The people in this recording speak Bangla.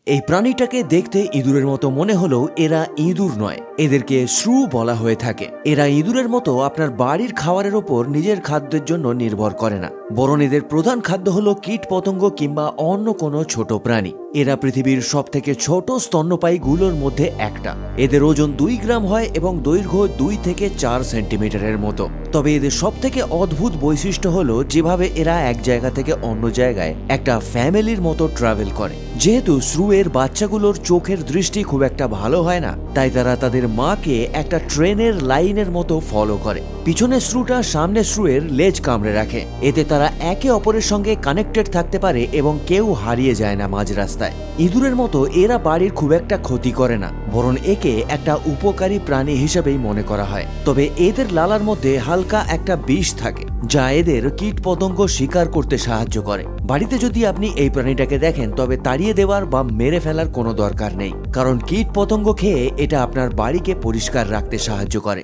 এই প্রাণীটাকে দেখতে ইঁদুরের মতো মনে হলেও এরা ইঁদুর নয়, এদেরকে শ্রু বলা হয়ে থাকে। এরা ইঁদুরের মতো আপনার বাড়ির খাবারের ওপর নিজের খাদ্যের জন্য নির্ভর করে না, বরং এদের প্রধান খাদ্য হলো কীট পতঙ্গ কিংবা অন্য কোনো ছোট প্রাণী। এরা পৃথিবীর সবথেকে ছোট স্তন্যপায়ীগুলোর মধ্যে একটা। এদের ওজন 2 গ্রাম হয় এবং দৈর্ঘ্য 2 থেকে 4 সেন্টিমিটারের মতো। তবে এদের সবথেকে অদ্ভুত বৈশিষ্ট্য হলো যেভাবে এরা এক জায়গা থেকে অন্য জায়গায় একটা ফ্যামিলির মতো ট্রাভেল করে। যেহেতু শ্রু এর বাচ্চাগুলোর চোখের দৃষ্টি খুব একটা ভালো হয় না, তাই তারা তাদের মাকে একটা ট্রেনের লাইনের মতো ফলো করে। পিছনের শ্রুটা সামনে শ্রু এর লেজ কামড়ে রাখে, এতে তারা একে অপরের সঙ্গে কানেক্টেড থাকতে পারে এবং কেউ হারিয়ে যায় না মাঝ রাস্তায়। ইঁদুরের মতো এরা বাড়ির খুব একটা ক্ষতি করে না, বরং একে একটা উপকারী প্রাণী হিসেবেই মনে করা হয়। তবে এদের লালার মধ্যে হালকা একটা বিষ থাকে, যা এদের কীট পতঙ্গ শিকার করতে সাহায্য করে। বাড়িতে যদি আপনি এই প্রাণীটাকে দেখেন, তবে তাড়িয়ে দেওয়ার বা মেরে ফেলার কোনো দরকার নেই, কারণ কীট পতঙ্গ খেয়ে এটা আপনার বাড়িকে পরিষ্কার রাখতে সাহায্য করে।